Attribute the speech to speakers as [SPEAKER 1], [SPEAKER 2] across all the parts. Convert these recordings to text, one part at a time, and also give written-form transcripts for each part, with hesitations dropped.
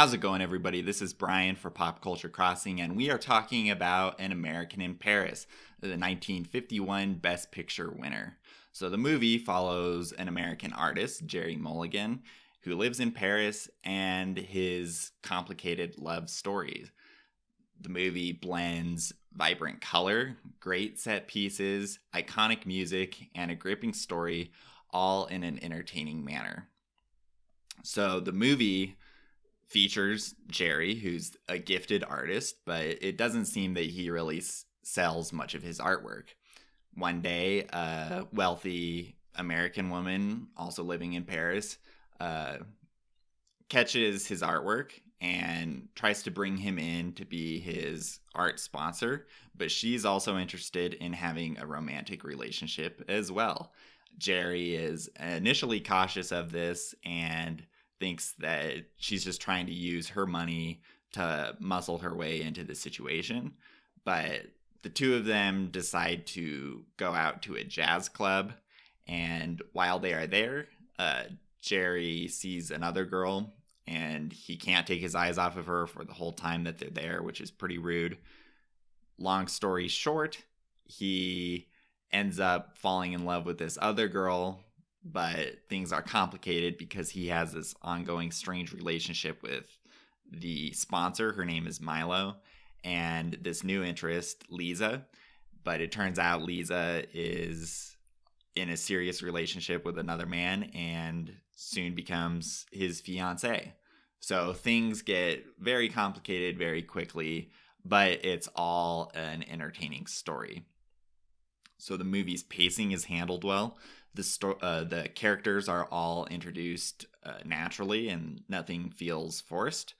[SPEAKER 1] How's it going, everybody? This is Brian for Pop Culture Crossing, and we are talking about An American in Paris, the 1951 Best Picture winner. So, the movie follows an American artist, Jerry Mulligan, who lives in Paris and his complicated love stories. The movie blends vibrant color, great set pieces, iconic music, and a gripping story, all in an entertaining manner. So, the movie features Jerry, who's a gifted artist, but it doesn't seem that he really sells much of his artwork. One day, a wealthy American woman, also living in Paris, uh, catches his artwork and tries to bring him in to be his art sponsor, but she's also interested in having a romantic relationship as well. Jerry is initially cautious of this and thinks that she's just trying to use her money to muscle her way into the situation. But the two of them decide to go out to a jazz club. And while they are there, Jerry sees another girl and he can't take his eyes off of her for the whole time that they're there, which is pretty rude. Long story short, he ends up falling in love with this other girl, but things are complicated because he has this ongoing strange relationship with the sponsor. Her name is Milo, and this new interest, Lisa. But it turns out Lisa is in a serious relationship with another man and soon becomes his fiancée. So things get very complicated very quickly, but it's all an entertaining story. So the movie's pacing is handled well. The characters are all introduced naturally and nothing feels forced.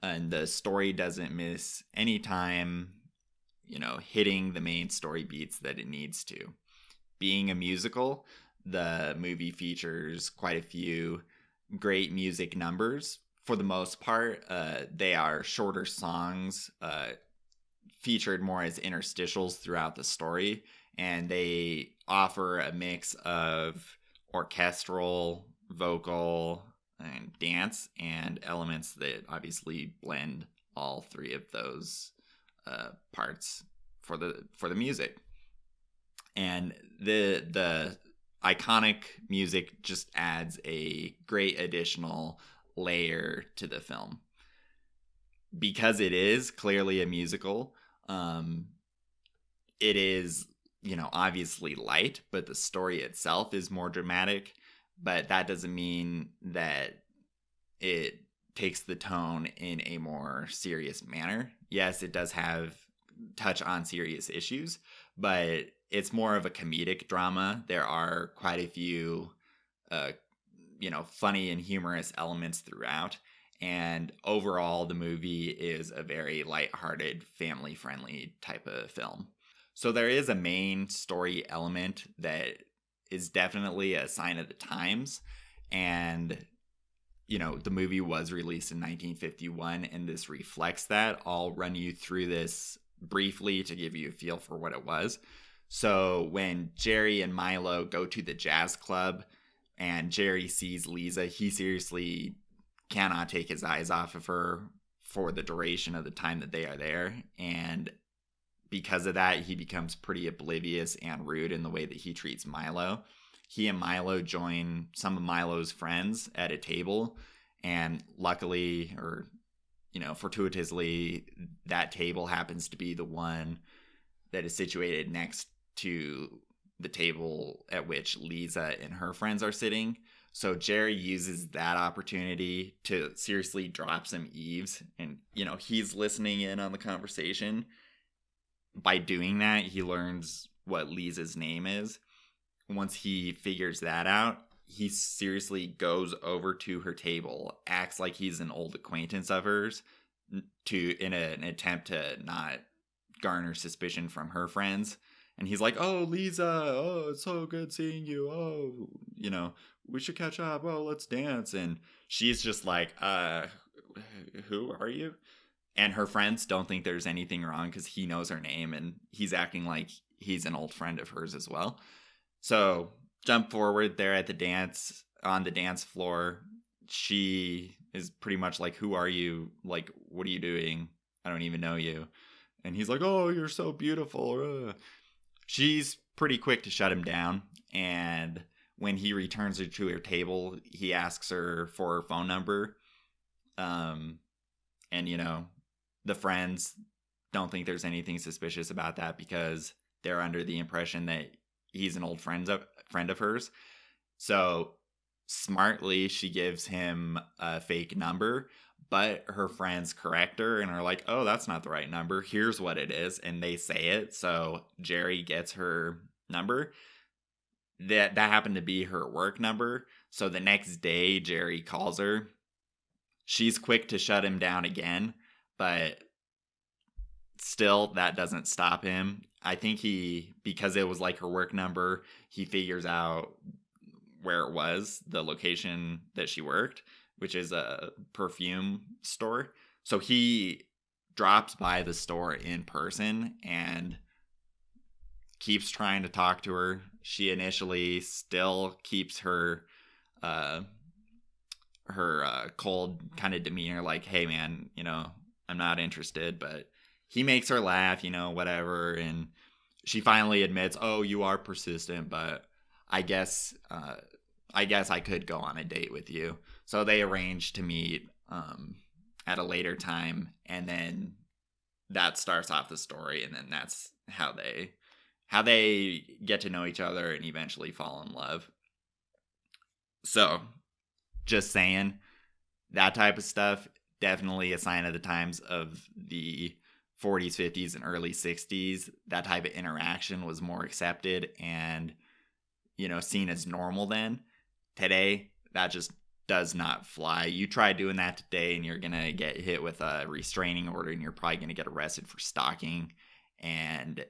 [SPEAKER 1] And the story doesn't miss any time, hitting the main story beats that it needs to. Being a musical, the movie features quite a few great music numbers. For the most part, they are shorter songs, featured more as interstitials throughout the story, and they offer a mix of orchestral, vocal, and dance, and elements that obviously blend all three of those parts for the music. And the iconic music just adds a great additional layer to the film. Because it is clearly a musical, it is, obviously light, but the story itself is more dramatic. But that doesn't mean that it takes the tone in a more serious manner. Yes, it does touch on serious issues, but it's more of a comedic drama. There are quite a few, funny and humorous elements throughout. And overall, the movie is a very lighthearted, family-friendly type of film. So there is a main story element that is definitely a sign of the times. And, the movie was released in 1951, and this reflects that. I'll run you through this briefly to give you a feel for what it was. So when Jerry and Milo go to the jazz club and Jerry sees Lisa, he seriously cannot take his eyes off of her for the duration of the time that they are there. And because of that, he becomes pretty oblivious and rude in the way that he treats Milo. He and Milo join some of Milo's friends at a table, and luckily, or fortuitously, that table happens to be the one that is situated next to the table at which Lisa and her friends are sitting. So Jerry uses that opportunity to seriously drop some eaves, and he's listening in on the conversation. By doing that, he learns what Lisa's name is. Once he figures that out, he seriously goes over to her table, acts like he's an old acquaintance of hers, in an attempt to not garner suspicion from her friends. And he's like, "Oh, Lisa, oh, it's so good seeing you. Oh, we should catch up. Oh, let's dance." And she's just like, who are you? And her friends don't think there's anything wrong because he knows her name and he's acting like he's an old friend of hers as well. So jump forward, there at the dance, on the dance floor. She is pretty much like, who are you? Like, what are you doing? I don't even know you. And he's like, oh, you're so beautiful. She's pretty quick to shut him down. And when he returns her to her table, he asks her for her phone number. And, you know, the friends don't think there's anything suspicious about that because they're under the impression that he's an old friend of hers. So smartly, she gives him a fake number, but her friends correct her and are like, oh, that's not the right number. Here's what it is. And they say it. So Jerry gets her number. That happened to be her work number. So the next day, Jerry calls her. She's quick to shut him down again, but still, that doesn't stop him. I think because it was like her work number, he figures out where it was, the location that she worked, which is a perfume store. So he drops by the store in person and keeps trying to talk to her. She initially still keeps her cold kind of demeanor, like, hey man, you know, I'm not interested, but he makes her laugh, you know, whatever. And she finally admits, oh, you are persistent, but I guess I could go on a date with you. So they arrange to meet at a later time, and then that starts off the story, and then that's how they get to know each other and eventually fall in love. So, just saying, that type of stuff, definitely a sign of the times of the 40s, 50s, and early 60s. That type of interaction was more accepted and, you know, seen as normal then. Today, that just does not fly. You try doing that today and you're going to get hit with a restraining order and you're probably going to get arrested for stalking. And,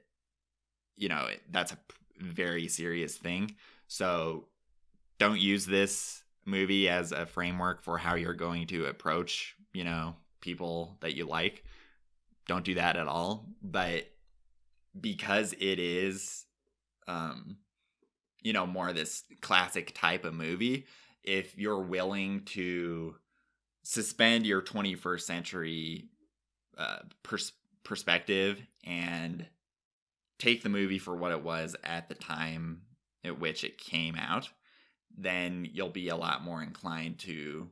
[SPEAKER 1] you know, that's a very serious thing. So don't use this movie as a framework for how you're going to approach, you know, people that you like. Don't do that at all. But because it is, you know, more this classic type of movie, if you're willing to suspend your 21st century perspective and take the movie for what it was at the time at which it came out, then you'll be a lot more inclined to,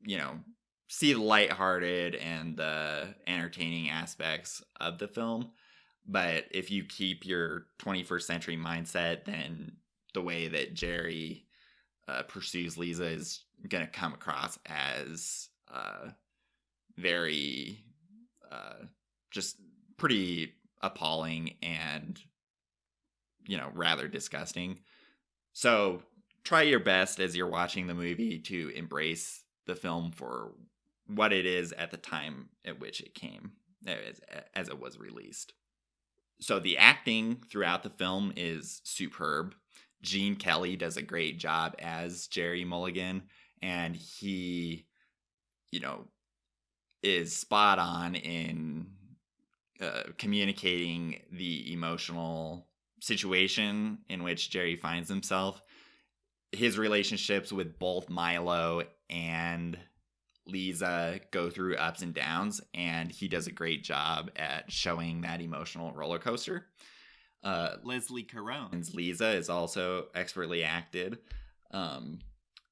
[SPEAKER 1] you know, see the lighthearted and the entertaining aspects of the film. But if you keep your 21st century mindset, then the way that Jerry pursues Lisa is going to come across as very just pretty appalling and, you know, rather disgusting. So try your best as you're watching the movie to embrace the film for what it is at the time at which it came, as it was released. So the acting throughout the film is superb. Gene Kelly does a great job as Jerry Mulligan, and he, you know, is spot on in communicating the emotional situation in which Jerry finds himself. His relationships with both Milo and Lisa go through ups and downs, and he does a great job at showing that emotional roller coaster. Leslie Caron's Lisa is also expertly acted.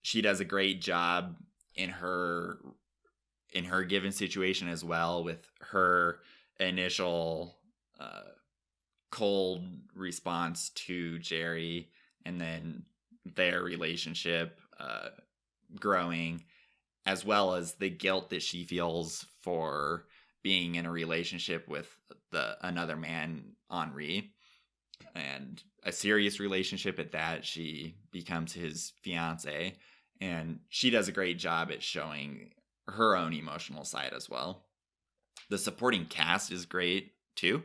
[SPEAKER 1] She does a great job in her given situation as well, with her initial cold response to Jerry, and then their relationship growing, as well as the guilt that she feels for being in a relationship with another man, Henri, and a serious relationship at that. She becomes his fiance, and she does a great job at showing her own emotional side as well. The supporting cast is great too.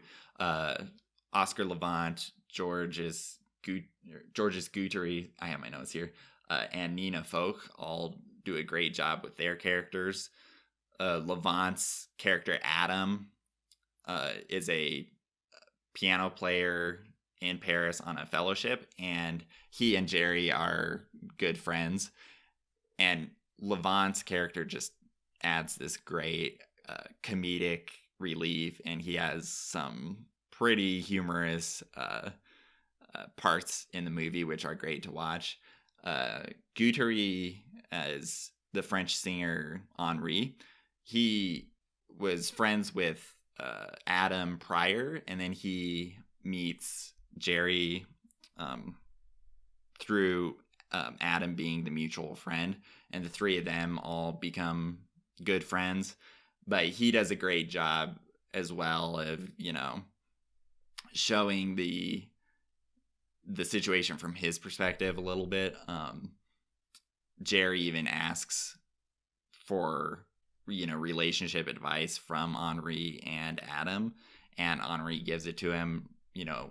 [SPEAKER 1] Oscar Levant, Georges Guthrie, I have my notes here, and Nina Folk all do a great job with their characters. Levant's character Adam is a piano player in Paris on a fellowship, and he and Jerry are good friends. And Levant's character just adds this great comedic relief, and he has some pretty humorous parts in the movie, which are great to watch. Guthrie, as the French singer Henri, he was friends with Adam prior, and then he meets Jerry through Adam being the mutual friend, and the three of them all become good friends. But he does a great job as well of, showing the situation from his perspective a little bit. Jerry even asks for, relationship advice from Henri and Adam, and Henri gives it to him,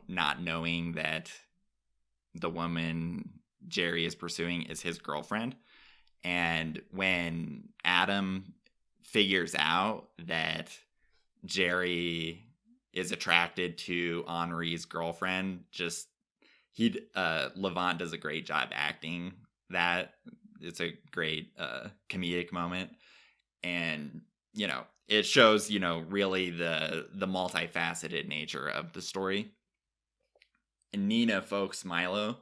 [SPEAKER 1] not knowing that the woman Jerry is pursuing is his girlfriend. And when Adam figures out that Jerry is attracted to Henri's girlfriend, Levant does a great job acting that. It's a great comedic moment, and it shows really the multifaceted nature of the story. And Nina Folks Milo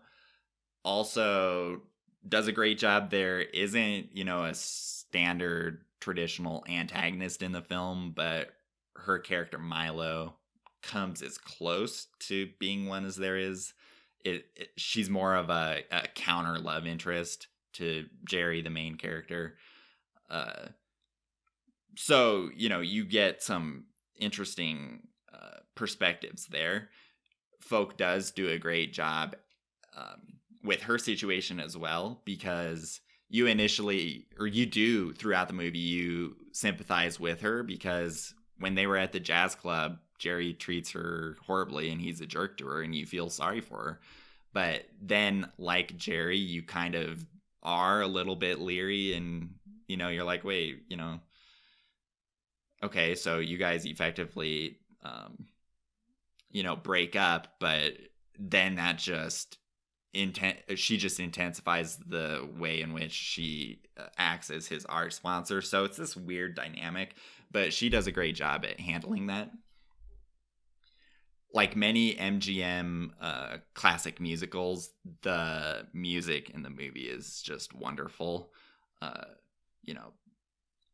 [SPEAKER 1] also does a great job. There isn't a standard traditional antagonist in the film, but her character Milo comes as close to being one as there is. She's more of a counter love interest to Jerry, the main character. So, you get some interesting perspectives there. Folk does do a great job with her situation as well, because you do throughout the movie, you sympathize with her, because when they were at the jazz club, Jerry treats her horribly and he's a jerk to her, and you feel sorry for her. But then, like Jerry, you kind of are a little bit leery, and you're like, wait, okay, so you guys effectively break up, but then that she just intensifies the way in which she acts as his art sponsor. So it's this weird dynamic, but she does a great job at handling that. Like many MGM classic musicals, the music in the movie is just wonderful.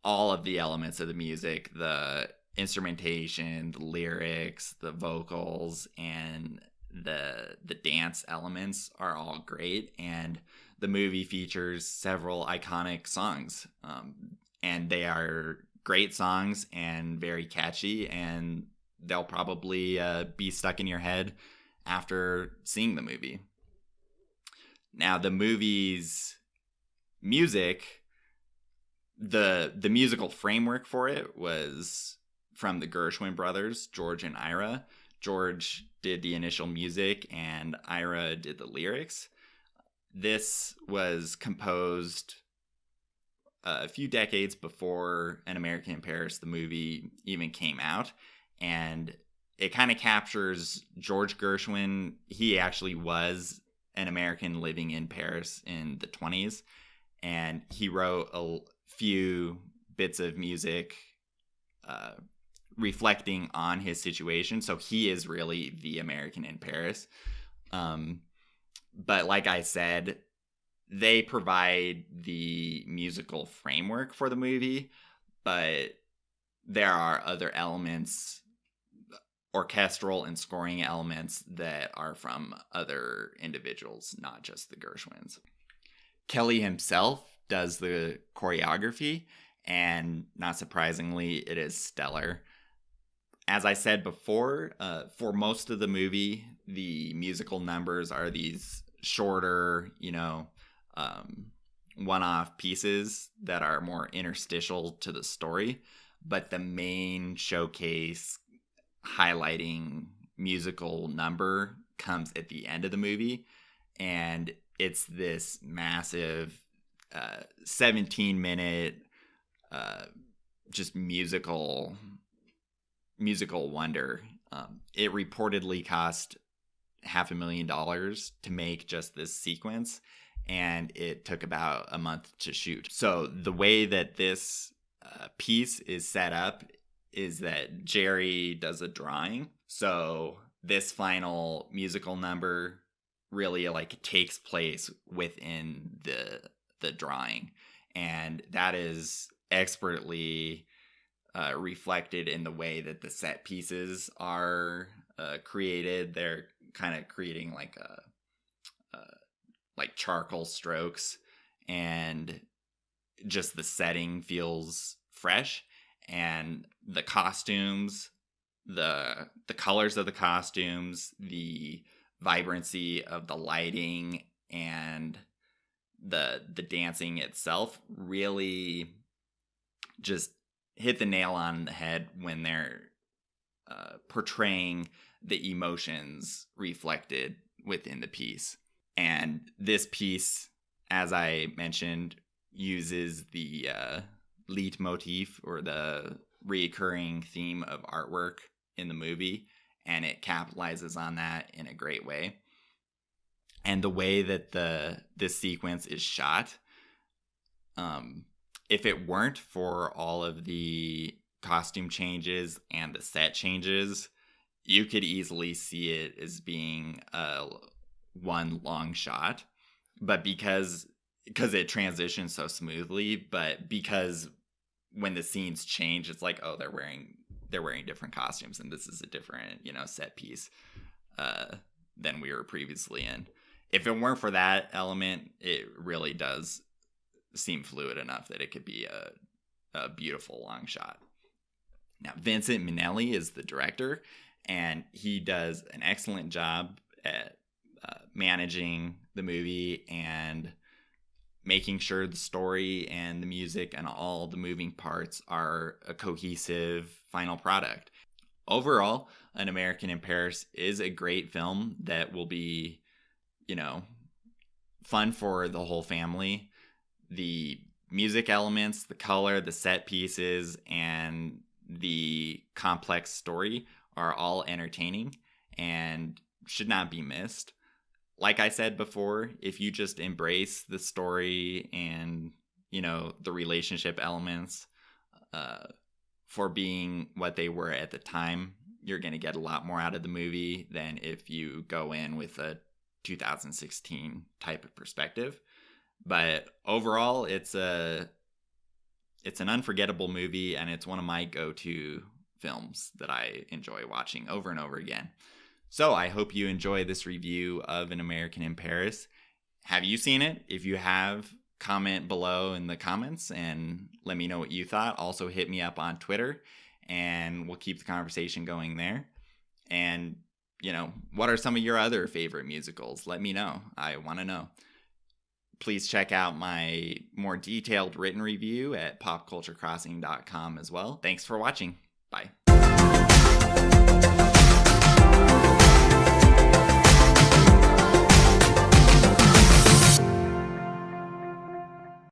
[SPEAKER 1] All of the elements of the music, the instrumentation, the lyrics, the vocals, and the dance elements are all great. And the movie features several iconic songs, and they are great songs and very catchy, and they'll probably be stuck in your head after seeing the movie. Now, the movie's music, the musical framework for it was from the Gershwin brothers, George and Ira. George did the initial music and Ira did the lyrics. This was composed a few decades before An American in Paris, the movie, even came out. And it kind of captures George Gershwin. He actually was an American living in Paris in the 1920s. And he wrote a few bits of music reflecting on his situation. So he is really the American in Paris. But like I said, they provide the musical framework for the movie, but there are other elements, orchestral and scoring elements, that are from other individuals, not just the Gershwins. Kelly himself does the choreography, and not surprisingly, it is stellar. As I said before, for most of the movie, the musical numbers are these shorter, one-off pieces that are more interstitial to the story. But the main showcase highlighting musical number comes at the end of the movie, and it's this massive 17-minute just musical wonder. It reportedly cost $500,000 to make just this sequence, and it took about a month to shoot. So the way that this piece is set up is that Jerry does a drawing. So this final musical number really like takes place within the drawing, and that is expertly reflected in the way that the set pieces are created. They're kind of creating like like charcoal strokes, and just the setting feels fresh, and the costumes, the colors of the costumes, the vibrancy of the lighting, and the dancing itself really just hit the nail on the head when they're portraying the emotions reflected within the piece. And this piece, as I mentioned, uses the leitmotif, or the recurring theme of artwork in the movie, and it capitalizes on that in a great way. And the way that this sequence is shot, if it weren't for all of the costume changes and the set changes, you could easily see it as being one long shot. But because it transitions so smoothly, but because when the scenes change, it's like, oh, they're wearing different costumes, and this is a different, set piece than we were previously in. If it weren't for that element, it really does seem fluid enough that it could be a beautiful long shot. Now, Vincent Minnelli is the director, and he does an excellent job at managing the movie and making sure the story and the music and all the moving parts are a cohesive final product. Overall, An American in Paris is a great film that will be, fun for the whole family. The music elements, the color, the set pieces, and the complex story are all entertaining and should not be missed. Like I said before, if you just embrace the story and, the relationship elements for being what they were at the time, you're going to get a lot more out of the movie than if you go in with a 2016 type of perspective. But overall, it's an unforgettable movie, and it's one of my go-to films that I enjoy watching over and over again. So I hope you enjoy this review of An American in Paris. Have you seen it? If you have, comment below in the comments and let me know what you thought. Also hit me up on Twitter, and we'll keep the conversation going there. And, what are some of your other favorite musicals? Let me know. I want to know. Please check out my more detailed written review at popculturecrossing.com as well. Thanks for watching. Bye.